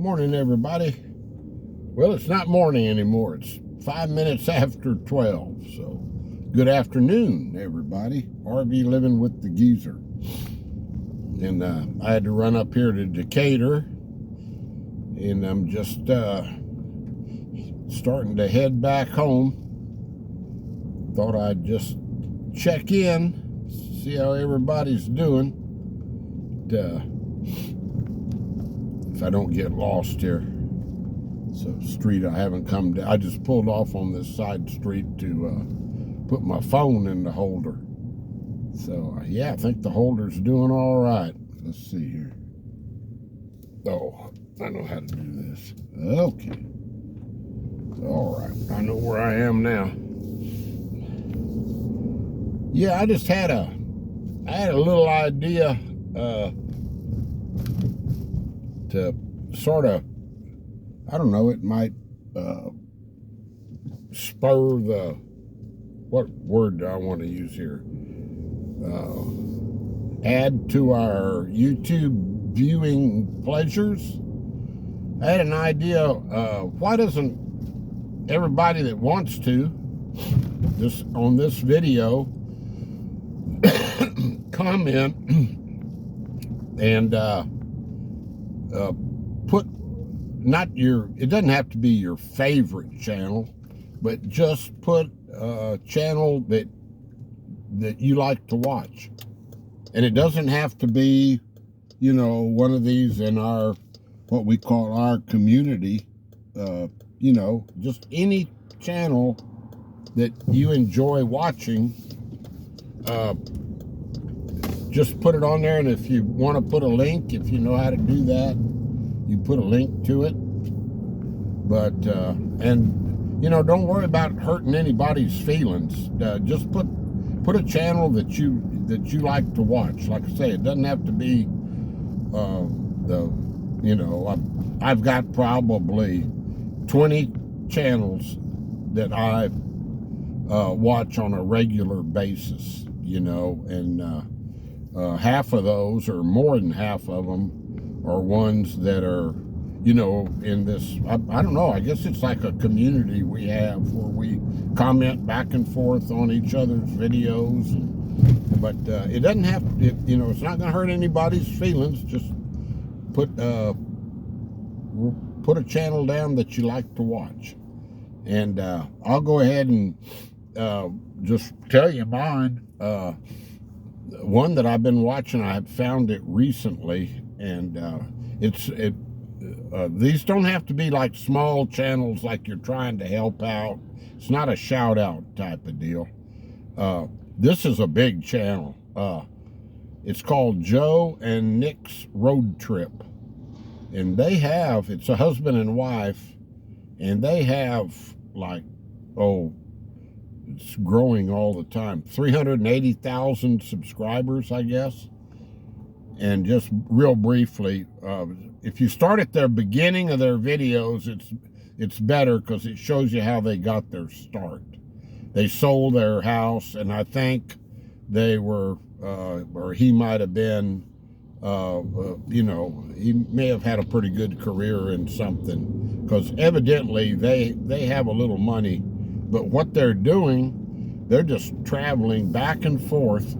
Morning, everybody. Well, it's not morning anymore. It's 5 minutes after 12. So, good afternoon, everybody. RV living with the geezer. And I had to run up here to Decatur. And I'm just starting to head back home. Thought I'd just check in, see how everybody's doing. If I don't get lost here. It's a street I haven't come to. I just pulled off on this side street to put my phone in the holder. So, yeah, I think the holder's doing all right. Let's see here. Oh, I know how to do this. Okay. All right. I know where I am now. Yeah, I just had a little idea to sort of, I don't know, it might spur the, what word do I want to use here? Add to our YouTube viewing pleasures. I had an idea, why doesn't everybody that wants to, on this video, comment and put it doesn't have to be your favorite channel, but just put a channel that you like to watch. And it doesn't have to be, one of these in our, what we call our community, just any channel that you enjoy watching. Just put it on there, and if you want to put a link, if you know how to do that, you put a link to it. But don't worry about hurting anybody's feelings. Just put a channel that you like to watch. Like I say, it doesn't have to be I've got probably 20 channels that I watch on a regular basis, and half of those, or more than half of them, are ones that are, in this, I don't know, I guess it's like a community we have where we comment back and forth on each other's videos. But it doesn't have to, it's not going to hurt anybody's feelings. Just put a channel down that you like to watch. And I'll go ahead and just tell you mine. One that I've been watching, I found it recently, and these don't have to be like small channels like you're trying to help out. It's not a shout out type of deal. This is a big channel. It's called Joe and Nick's Roadtrip, and it's a husband and wife, and they have it's growing all the time. 380,000 subscribers, I guess. And just real briefly, if you start at the beginning of their videos, it's better because it shows you how they got their start. They sold their house, and I think they were, or he might have been, he may have had a pretty good career in something, because evidently they have a little money. But what they're doing, they're just traveling back and forth.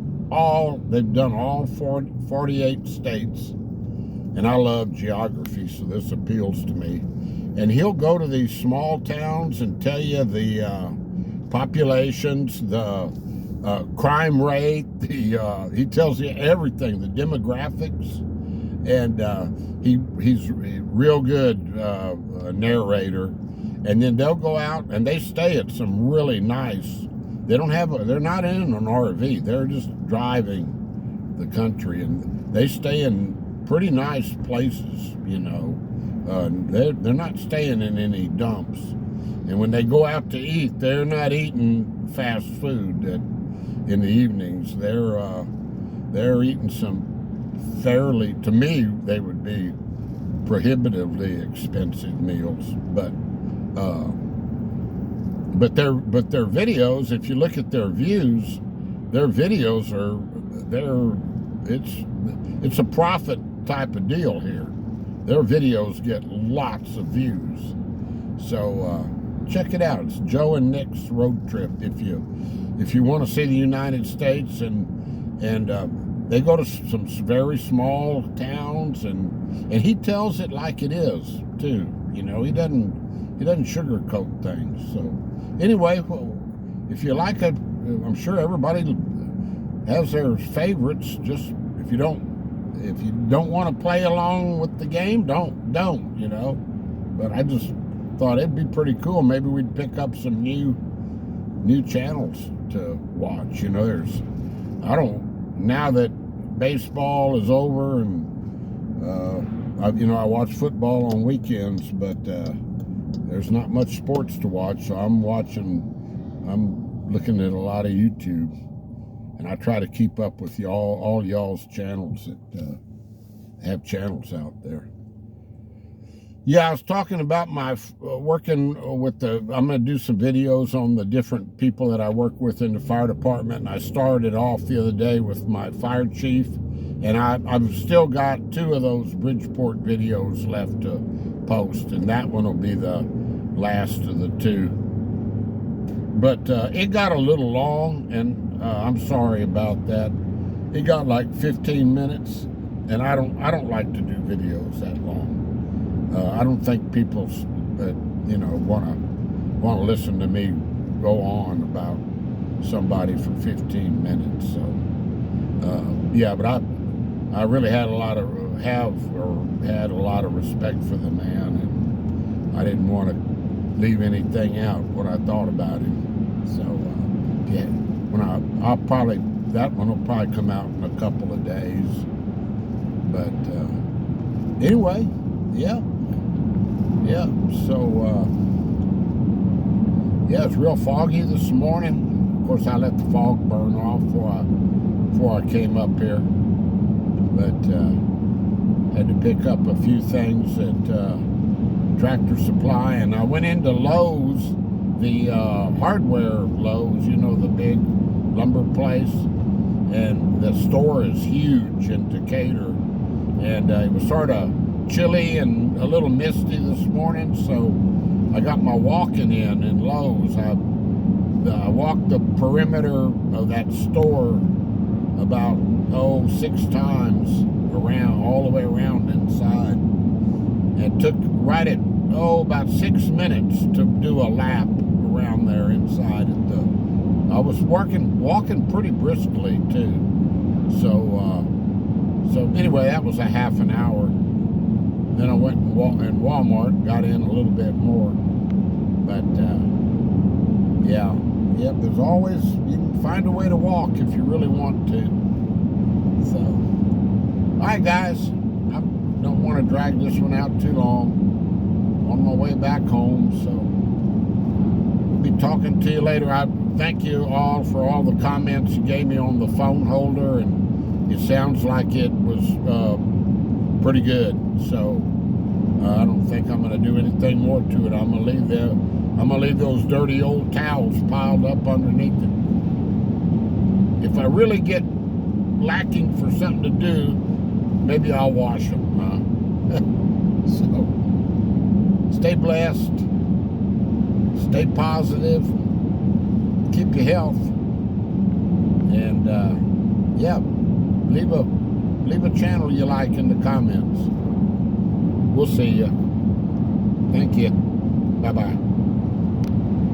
They've done all 48 states. And I love geography, so this appeals to me. And he'll go to these small towns and tell you the populations, the crime rate, he tells you everything, the demographics. And he's a real good narrator. And then they'll go out and they stay at some really nice, they're not in an RV, they're just driving the country, and they stay in pretty nice places, they're not staying in any dumps. And when they go out to eat, they're not eating fast food in the evenings. They're eating some fairly, to me, they would be prohibitively expensive meals, but their videos, if you look at their views, their videos it's a profit type of deal here. their videos get lots of views. So check it out. It's Joe and Nick's Road Trip. If you want to see the United States, and they go to some very small towns, and he tells it like it is too. You know, he doesn't sugarcoat things. So anyway, well, if you like it, I'm sure everybody has their favorites. Just if you don't want to play along with the game, don't, you know. But I just thought it'd be pretty cool. Maybe we'd pick up some new channels to watch. You know, now that baseball is over, and I watch football on weekends, but there's not much sports to watch, so I'm looking at a lot of YouTube, and I try to keep up with all y'all's channels that have channels out there. Yeah, I was talking about my working with I'm going to do some videos on the different people that I work with in the fire department, and I started off the other day with my fire chief, and I've still got 2 of those Bridgeport videos left to post, and that one will be the last of the 2. But it got a little long, and I'm sorry about that. It got like 15 minutes, and I don't like to do videos that long. I don't think people want to listen to me go on about somebody for 15 minutes. So yeah, but I really had a lot of respect for the man, and I didn't want to leave anything out what I thought about him. So yeah, that one will probably come out in a couple of days. But anyway, yeah. So yeah, it's real foggy this morning. Of course, I let the fog burn off before I came up here, but had to pick up a few things at Tractor Supply, and I went into Lowe's, the hardware Lowe's, you know, the big lumber place, and the store is huge in Decatur, and it was sort of chilly and a little misty this morning, so I got my walking in Lowe's. I walked the perimeter of that store about 6 times around, all the way around inside. It took right at about 6 minutes to do a lap around there inside. I was walking pretty briskly too. So anyway, that was a half an hour. Then I went in Walmart, got in a little bit more. But yeah, there's always, you can find a way to walk if you really want to. So, all right, guys, I don't want to drag this one out too long. On my way back home, so we'll be talking to you later. I thank you all for all the comments you gave me on the phone holder, and it sounds like it was pretty good. So I don't think I'm going to do anything more to it. I'm going to leave those dirty old towels piled up underneath it. If I really get lacking for something to do, maybe I'll wash them. So stay blessed, stay positive, keep your health, and yeah, leave a channel you like in the comments. We'll see you. Thank you. Bye-bye.